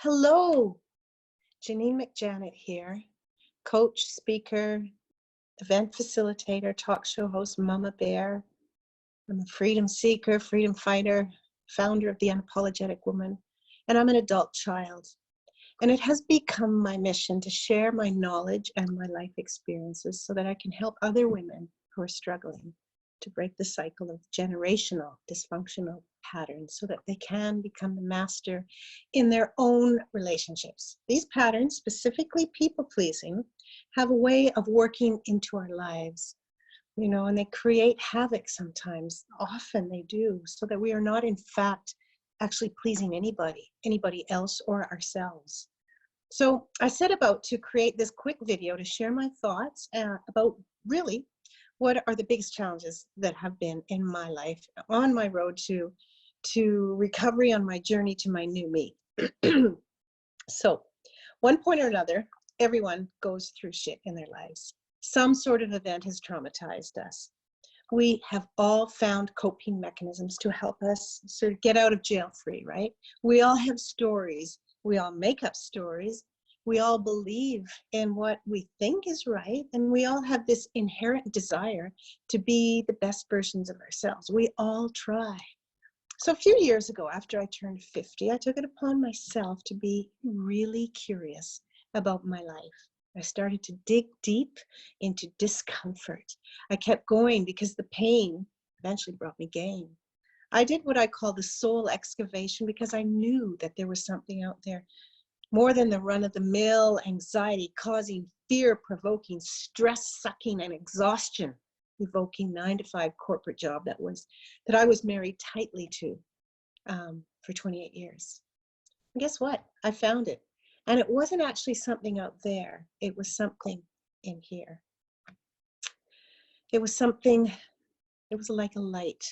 Hello, Janine McJanet here, coach, speaker, event facilitator, talk show host, Mama Bear. I'm a freedom seeker, freedom fighter, founder of the Unapologetic Woman, and I'm an adult child. And it has become my mission to share my knowledge and my life experiences so that I can help other women who are struggling to break the cycle of generational dysfunctional patterns so that they can become the master in their own relationships. These patterns, specifically people-pleasing, have a way of working into our lives, and they create havoc sometimes. Often they do, so that we are not, in fact, actually pleasing anybody else or ourselves. So I set about to create this quick video to share my thoughts about really what are the biggest challenges that have been in my life on my road to recovery, on my journey to my new me. So one point or another, everyone goes through shit in their lives. Some sort of event has traumatized us. We have all found coping mechanisms to help us sort of get out of jail free, right? We all have stories. We all make up stories. We all believe in what we think is right. And we all have this inherent desire to be the best versions of ourselves. We all try. So a few years ago, after I turned 50, I took it upon myself to be really curious about my life. I started to dig deep into discomfort. I kept going because the pain eventually brought me gain. I did what I call the soul excavation because I knew that there was something out there more than the run-of-the-mill anxiety causing, fear-provoking, stress-sucking, and exhaustion-evoking 9-to-5 corporate job that I was married tightly to for 28 years. And guess what? I found it. And it wasn't actually something out there. It was something in here. It was like a light,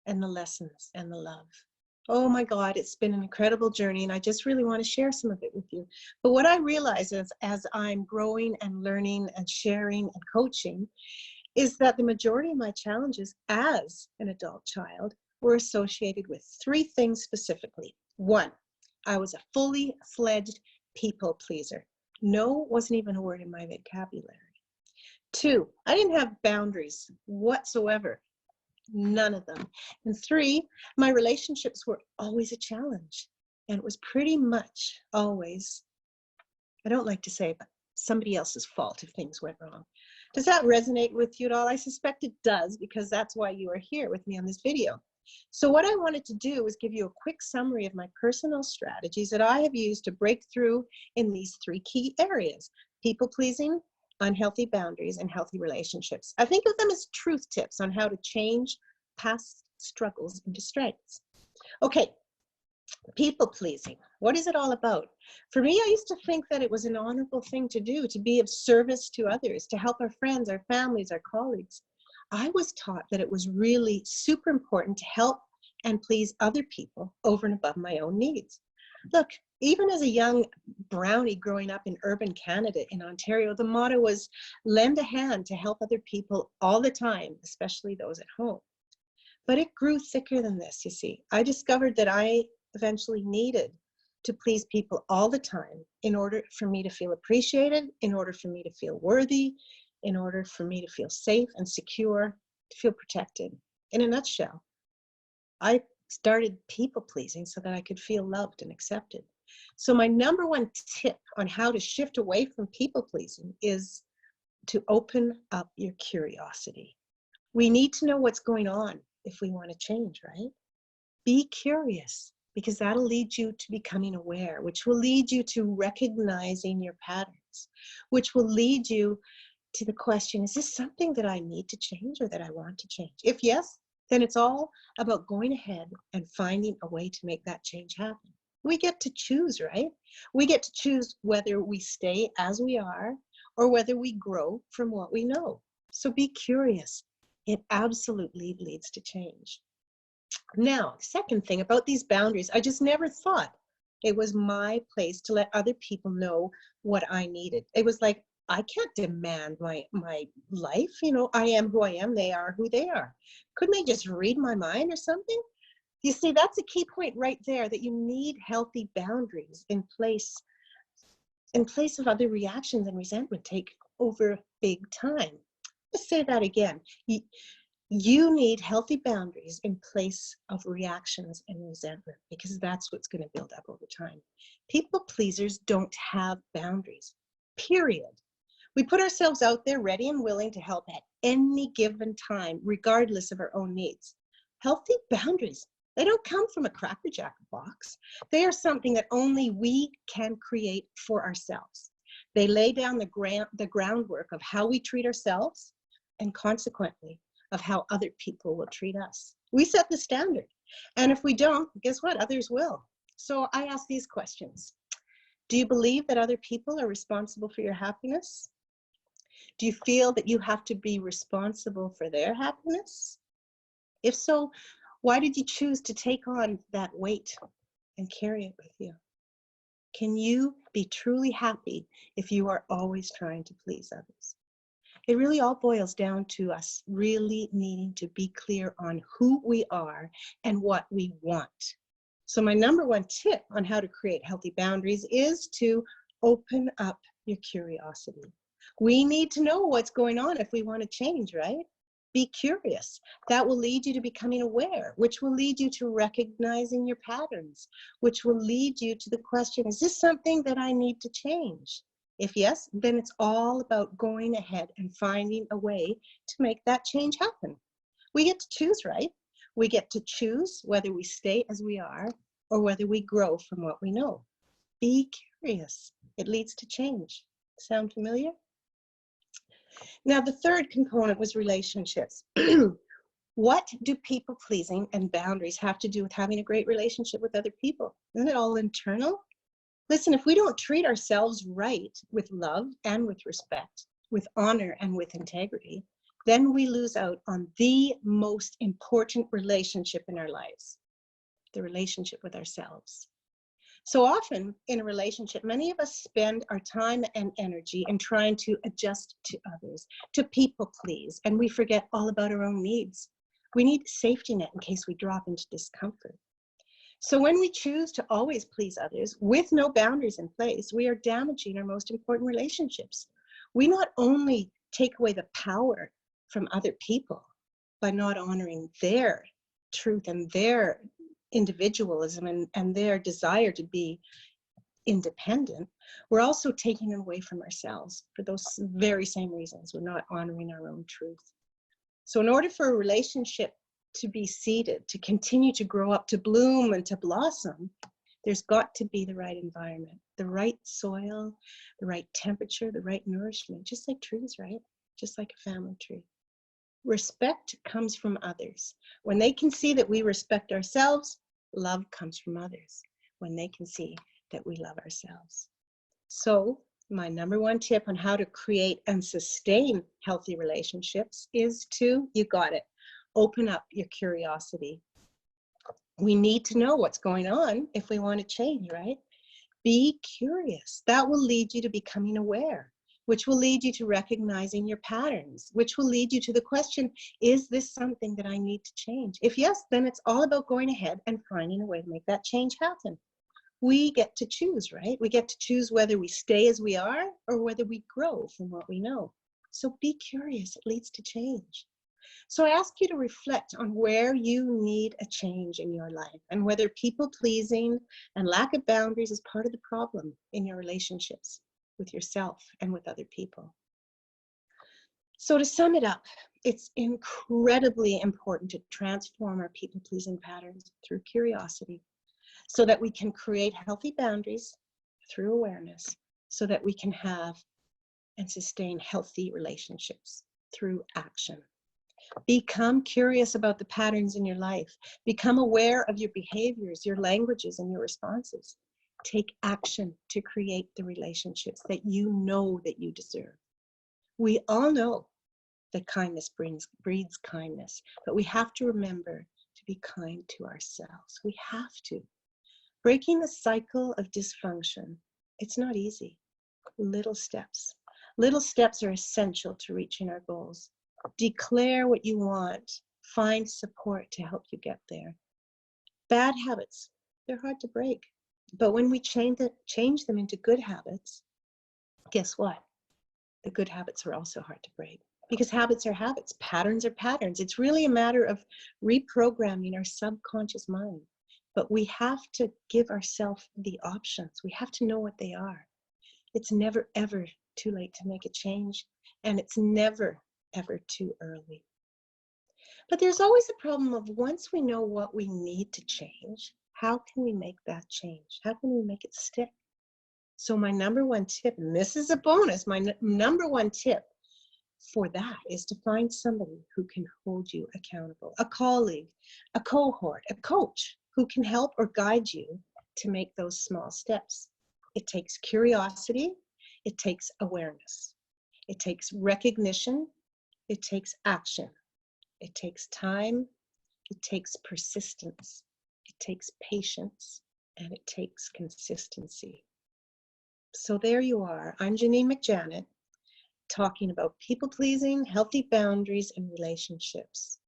and the lessons and the love. Oh my God, it's been an incredible journey, and I just really want to share some of it with you. But what I realize is, as I'm growing and learning and sharing and coaching, is that the majority of my challenges as an adult child were associated with three things specifically. One, I was a fully fledged people pleaser. No wasn't even a word in my vocabulary. Two, I didn't have boundaries whatsoever. None of them. And three, my relationships were always a challenge. And it was pretty much always, I don't like to say, but somebody else's fault if things went wrong. Does that resonate with you at all? I suspect it does, because that's why you are here with me on this video. So what I wanted to do is give you a quick summary of my personal strategies that I have used to break through in these three key areas: people-pleasing, unhealthy boundaries, and healthy relationships. I think of them as truth tips on how to change past struggles into strengths. Okay, people-pleasing. What is it all about? For me, I used to think that it was an honorable thing to do, to be of service to others, to help our friends, our families, our colleagues. I was taught that it was really super important to help and please other people over and above my own needs. Look, even as a young brownie growing up in urban Canada in Ontario, the motto was lend a hand to help other people all the time, especially those at home. But it grew thicker than this, you see. I discovered that I eventually needed to please people all the time in order for me to feel appreciated, in order for me to feel worthy, in order for me to feel safe and secure, to feel protected. In a nutshell, I started people pleasing so that I could feel loved and accepted. So my number one tip on how to shift away from people pleasing is to open up your curiosity. We need to know what's going on if we want to change, right? Be curious, because that'll lead you to becoming aware, which will lead you to recognizing your patterns, which will lead you to the question, is this something that I need to change or that I want to change? If yes, then it's all about going ahead and finding a way to make that change happen. We get to choose, right? We get to choose whether we stay as we are or whether we grow from what we know. So be curious. It absolutely leads to change. Now, second thing about these boundaries, I just never thought it was my place to let other people know what I needed. It was like, I can't demand my life. I am who I am. They are who they are. Couldn't they just read my mind or something? You see, that's a key point right there, that you need healthy boundaries in place of other reactions and resentment take over big time. Let's say that again. You need healthy boundaries in place of reactions and resentment, because that's what's going to build up over time. People pleasers don't have boundaries, period. We put ourselves out there ready and willing to help at any given time, regardless of our own needs. Healthy boundaries, they don't come from a Cracker Jack box. They are something that only we can create for ourselves. They lay down the groundwork of how we treat ourselves, and consequently, of how other people will treat us. We set the standard. And if we don't, guess what? Others will. So I ask these questions. Do you believe that other people are responsible for your happiness? Do you feel that you have to be responsible for their happiness? If so, why did you choose to take on that weight and carry it with you? Can you be truly happy if you are always trying to please others? It really all boils down to us really needing to be clear on who we are and what we want. So my number one tip on how to create healthy boundaries is to open up your curiosity. We need to know what's going on if we want to change, right? Be curious. That will lead you to becoming aware, which will lead you to recognizing your patterns, which will lead you to the question, is this something that I need to change? If yes, then it's all about going ahead and finding a way to make that change happen. We get to choose, right? We get to choose whether we stay as we are or whether we grow from what we know. Be curious. It leads to change. Sound familiar? Now, the third component was relationships. What do people pleasing and boundaries have to do with having a great relationship with other people? Isn't it all internal? Listen, if we don't treat ourselves right with love and with respect, with honor and with integrity, then we lose out on the most important relationship in our lives, the relationship with ourselves. So often in a relationship, many of us spend our time and energy in trying to adjust to others, to people please, and we forget all about our own needs. We need a safety net in case we drop into discomfort. So when we choose to always please others with no boundaries in place, we are damaging our most important relationships. We not only take away the power from other people by not honoring their truth and their individualism and their desire to be independent, we're also taking it away from ourselves for those very same reasons. We're not honoring our own truth. So in order for a relationship to be seeded, to continue to grow up, to bloom and to blossom, there's got to be the right environment, the right soil, the right temperature, the right nourishment, just like trees, right? Just like a family tree. Respect comes from others. When they can see that we respect ourselves, love comes from others. When they can see that we love ourselves. So my number one tip on how to create and sustain healthy relationships is to, you got it, open up your curiosity. We need to know what's going on if we want to change, right? Be curious. That will lead you to becoming aware, which will lead you to recognizing your patterns, which will lead you to the question, is this something that I need to change? If yes, then it's all about going ahead and finding a way to make that change happen. We get to choose, right? We get to choose whether we stay as we are or whether we grow from what we know. So be curious. It leads to change. So I ask you to reflect on where you need a change in your life and whether people pleasing and lack of boundaries is part of the problem in your relationships with yourself and with other people. So to sum it up, it's incredibly important to transform our people pleasing patterns through curiosity so that we can create healthy boundaries through awareness so that we can have and sustain healthy relationships through action. Become curious about the patterns in your life. Become aware of your behaviors, your languages, and your responses. Take action to create the relationships that you know that you deserve. We all know that kindness breeds kindness, but we have to remember to be kind to ourselves. We have to. Breaking the cycle of dysfunction, it's not easy. Little steps. Little steps are essential to reaching our goals. Declare what you want. Find support to help you get there. Bad habits, they're hard to break. But when we change them into good habits, guess what? The good habits are also hard to break, because habits are habits, patterns are patterns. It's really a matter of reprogramming our subconscious mind. But we have to give ourselves the options. We have to know what they are. It's never, ever too late to make a change, and it's never, ever too early. But there's always a problem of, once we know what we need to change, how can we make that change? How can we make it stick? So my number one tip, and this is a bonus, my number one tip for that is to find somebody who can hold you accountable, a colleague, a cohort, a coach who can help or guide you to make those small steps. It takes curiosity, it takes awareness, it takes recognition, it takes action, it takes time, it takes persistence, it takes patience, and it takes consistency. So there you are. I'm Janine McJanet, talking about people-pleasing, healthy boundaries, and relationships.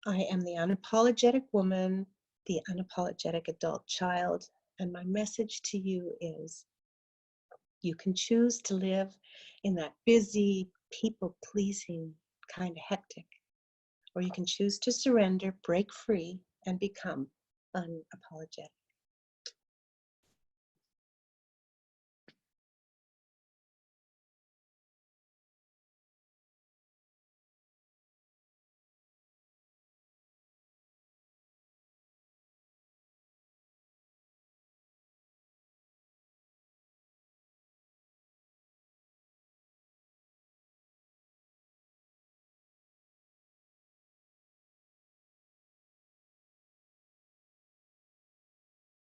I am the unapologetic woman, the unapologetic adult child, and my message to you is, you can choose to live in that busy, people-pleasing, kind of hectic, or you can choose to surrender, break free, and become unapologetic.